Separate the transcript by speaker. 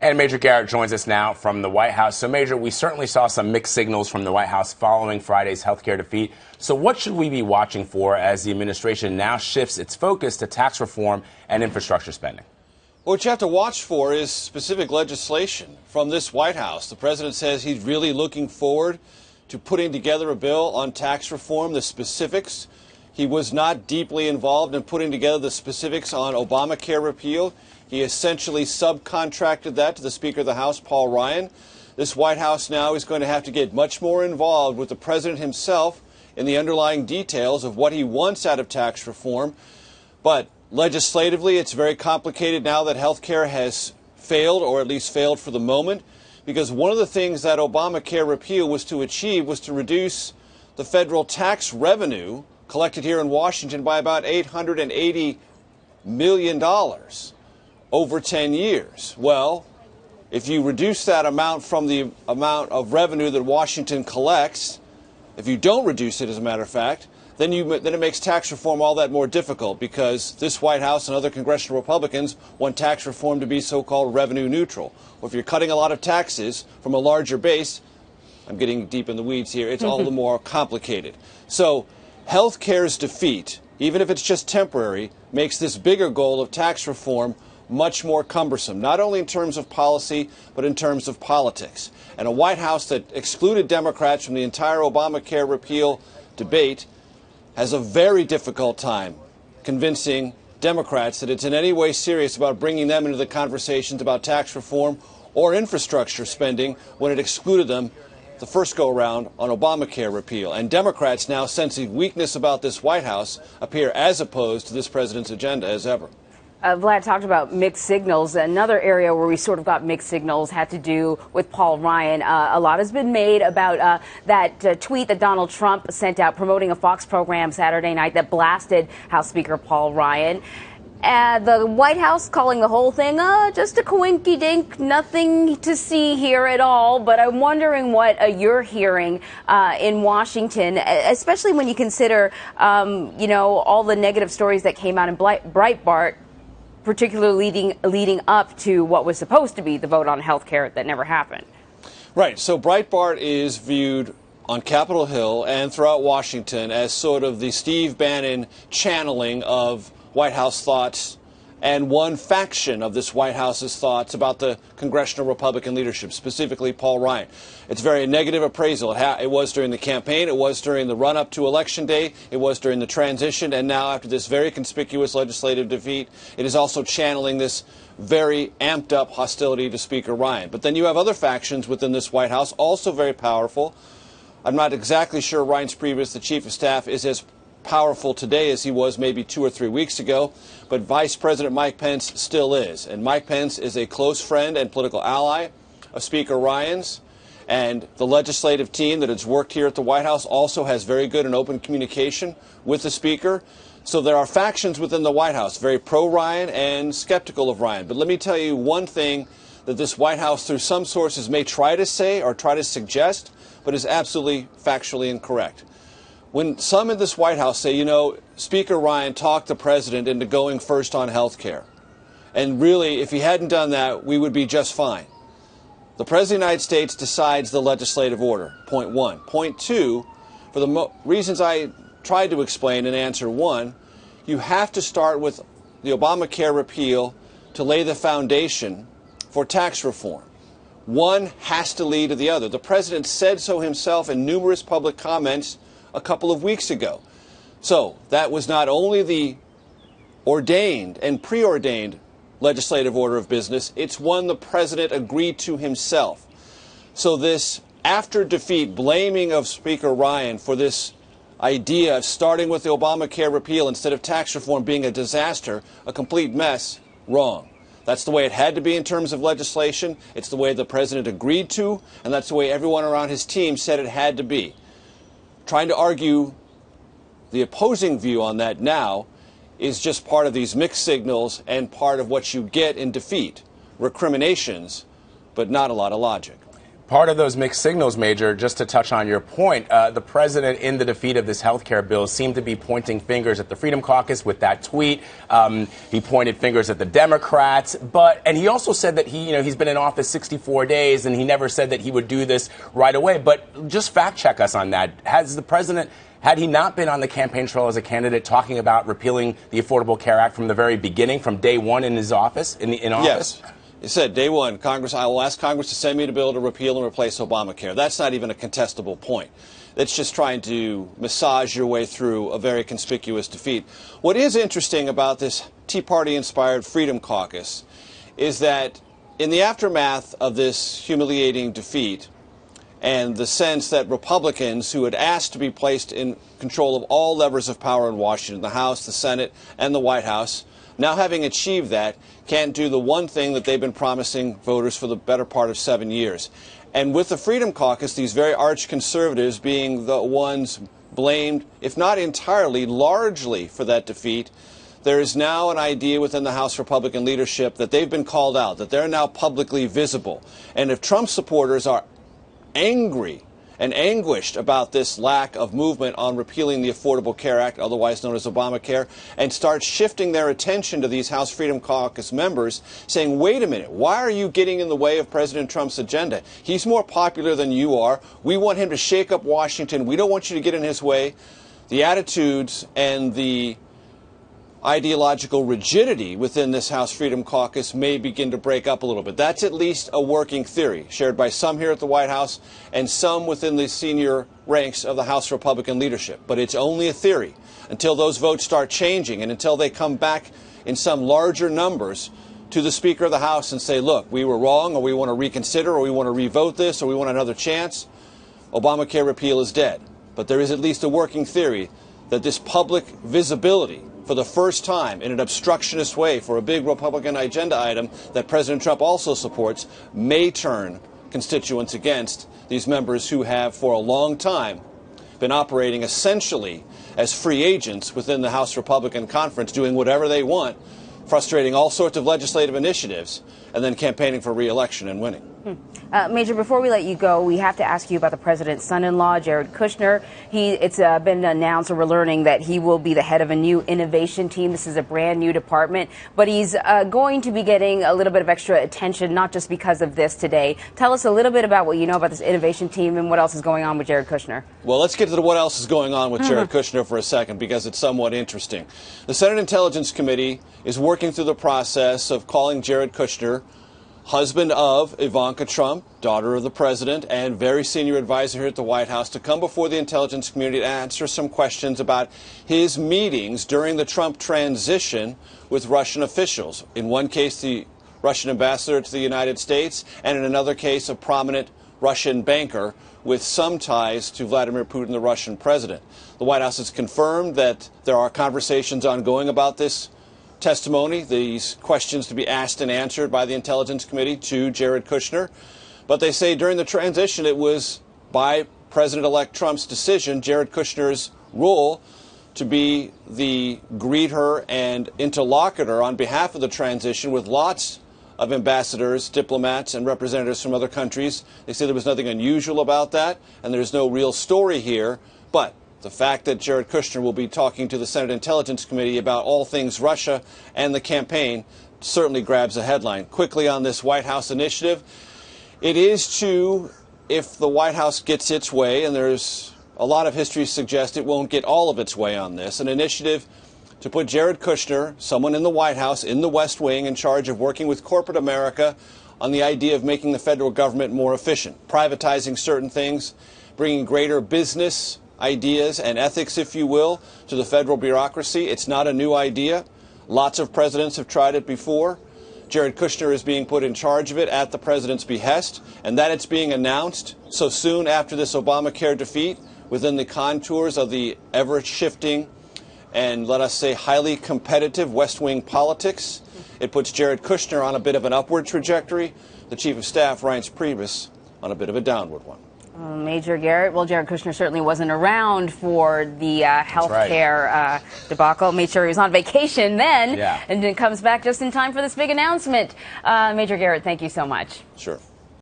Speaker 1: And Major Garrett joins us now from the White House. So, Major, we certainly saw some mixed signals from the White House following Friday's health care defeat. So what should we be watching for as the administration now shifts its focus to tax reform and infrastructure spending?
Speaker 2: What you have to watch for is specific legislation from this White House. The president says he's really looking forward to putting together a bill on tax reform, the specifics. He was not deeply involved in putting together the specifics on Obamacare repeal. He essentially subcontracted that to the Speaker of the House, Paul Ryan. This White House now is going to have to get much more involved with the president himself in the underlying details of what he wants out of tax reform. But legislatively, it's very complicated now that health care has failed, or at least failed for the moment, because one of the things that Obamacare repeal was to achieve was to reduce the federal tax revenue collected here in Washington by about $880 million over 10 years. Well, if you reduce that amount from the amount of revenue that Washington collects, if you don't reduce it, as a matter of fact, then it makes tax reform all that more difficult, because this White House and other congressional Republicans want tax reform to be so-called revenue neutral. Or if you're cutting a lot of taxes from a larger base, I'm getting deep in the weeds here, it's all the more complicated. So health care's defeat, even if it's just temporary, makes this bigger goal of tax reform much more cumbersome, not only in terms of policy, but in terms of politics. And a White House that excluded Democrats from the entire Obamacare repeal debate has a very difficult time convincing Democrats that it's in any way serious about bringing them into the conversations about tax reform or infrastructure spending when it excluded them the first go-around on Obamacare repeal. And Democrats, now sensing weakness about this White House, appear as opposed to this president's agenda as ever.
Speaker 3: Vlad talked about mixed signals. Another area where we sort of got mixed signals had to do with Paul Ryan. A lot has been made about that tweet that Donald Trump sent out promoting a Fox program Saturday night that blasted House Speaker Paul Ryan. The White House calling the whole thing just a coinky-dink, nothing to see here at all. But I'm wondering what you're hearing in Washington, especially when you consider, all the negative stories that came out in Breitbart, particularly leading up to what was supposed to be the vote on health care that never happened.
Speaker 2: Right. So Breitbart is viewed on Capitol Hill and throughout Washington as sort of the Steve Bannon channeling of White House thoughts and one faction of this White House's thoughts about the congressional Republican leadership, specifically Paul Ryan. It's very negative appraisal. It was during the campaign, it was during the run-up to Election Day, it was during the transition, and now after this very conspicuous legislative defeat, it is also channeling this very amped-up hostility to Speaker Ryan. But then you have other factions within this White House, also very powerful. I'm not exactly sure Ryan Priebus, the chief of staff, is as powerful today as he was maybe 2 or 3 weeks ago, but Vice President Mike Pence still is. And Mike Pence is a close friend and political ally of Speaker Ryan's, and the legislative team that has worked here at the White House also has very good and open communication with the Speaker. So there are factions within the White House, very pro-Ryan and skeptical of Ryan. But let me tell you one thing that this White House, through some sources, may try to say or try to suggest, but is absolutely factually incorrect. When some in this White House say, Speaker Ryan talked the president into going first on health care, and really, if he hadn't done that, we would be just fine. The President of the United States decides the legislative order, point one. Point two, for the reasons I tried to explain in answer one, you have to start with the Obamacare repeal to lay the foundation for tax reform. One has to lead to the other. The president said so himself in numerous public comments a couple of weeks ago. So that was not only the ordained and preordained legislative order of business, it's one the president agreed to himself. So this after defeat blaming of Speaker Ryan for this idea of starting with the Obamacare repeal instead of tax reform being a disaster, a complete mess, wrong. That's the way it had to be in terms of legislation. It's the way the president agreed to, and that's the way everyone around his team said it had to be. Trying to argue the opposing view on that now is just part of these mixed signals and part of what you get in defeat. Recriminations, but not a lot of logic.
Speaker 1: Part of those mixed signals, Major, just to touch on your point, the president in the defeat of this health care bill seemed to be pointing fingers at the Freedom Caucus with that tweet. He pointed fingers at the Democrats, and he also said that he's been in office 64 days and he never said that he would do this right away. But just fact check us on that. Has the president, had he not been on the campaign trail as a candidate talking about repealing the Affordable Care Act from the very beginning, from day one in his office, in office?
Speaker 2: Yes. He said, day one, I will ask Congress to send me a bill to repeal and replace Obamacare. That's not even a contestable point. That's just trying to massage your way through a very conspicuous defeat. What is interesting about this Tea Party-inspired Freedom Caucus is that in the aftermath of this humiliating defeat and the sense that Republicans who had asked to be placed in control of all levers of power in Washington, the House, the Senate, and the White House, now having achieved that, can't do the one thing that they've been promising voters for the better part of 7 years. And with the Freedom Caucus, these very arch conservatives being the ones blamed, if not entirely, largely for that defeat, there is now an idea within the House Republican leadership that they've been called out, that they're now publicly visible. And if Trump supporters are angry and anguished about this lack of movement on repealing the Affordable Care Act, otherwise known as Obamacare, and start shifting their attention to these House Freedom Caucus members, saying, wait a minute, why are you getting in the way of President Trump's agenda? He's more popular than you are. We want him to shake up Washington. We don't want you to get in his way. The attitudes and the ideological rigidity within this House Freedom Caucus may begin to break up a little bit. That's at least a working theory shared by some here at the White House and some within the senior ranks of the House Republican leadership. But it's only a theory until those votes start changing and until they come back in some larger numbers to the Speaker of the House and say, look, we were wrong, or we want to reconsider, or we want to revote this, or we want another chance. Obamacare repeal is dead. But there is at least a working theory that this public visibility for the first time in an obstructionist way for a big Republican agenda item that President Trump also supports may turn constituents against these members who have for a long time been operating essentially as free agents within the House Republican Conference, doing whatever they want, frustrating all sorts of legislative initiatives, and then campaigning for re-election and winning.
Speaker 3: Major, before we let you go, we have to ask you about the president's son-in-law, Jared Kushner. It's been announced, or we're learning, that he will be the head of a new innovation team. This is a brand new department, but he's going to be getting a little bit of extra attention, not just because of this today. Tell us a little bit about what you know about this innovation team and what else is going on with Jared Kushner.
Speaker 2: Well, let's get to what else is going on with Jared Kushner for a second, because it's somewhat interesting. The Senate Intelligence Committee is working through the process of calling Jared Kushner, husband of Ivanka Trump, daughter of the president, and very senior advisor here at the White House, to come before the intelligence community to answer some questions about his meetings during the Trump transition with Russian officials. In one case, the Russian ambassador to the United States, and in another case, a prominent Russian banker with some ties to Vladimir Putin, the Russian president. The White House has confirmed that there are conversations ongoing about this testimony, these questions to be asked and answered by the Intelligence Committee to Jared Kushner. But they say during the transition it was by President-elect Trump's decision, Jared Kushner's role to be the greeter and interlocutor on behalf of the transition with lots of ambassadors, diplomats, and representatives from other countries. They say there was nothing unusual about that, and there's no real story here. But the fact that Jared Kushner will be talking to the Senate Intelligence Committee about all things Russia and the campaign certainly grabs a headline. Quickly on this White House initiative, it is to, if the White House gets its way, and there's a lot of history suggests it won't get all of its way on this, an initiative to put Jared Kushner, someone in the White House, in the West Wing, in charge of working with corporate America on the idea of making the federal government more efficient, privatizing certain things, bringing greater business ideas and ethics, if you will, to the federal bureaucracy. It's not a new idea. Lots of presidents have tried it before. Jared Kushner is being put in charge of it at the president's behest, and that it's being announced so soon after this Obamacare defeat within the contours of the ever-shifting and, let us say, highly competitive West Wing politics. It puts Jared Kushner on a bit of an upward trajectory, the Chief of Staff, Reince Priebus, on a bit of a downward one.
Speaker 3: Major Garrett, well, Jared Kushner certainly wasn't around for the health care debacle. Made sure he was on vacation then, and then comes back just in time for this big announcement. Major Garrett, thank you so much.
Speaker 2: Sure.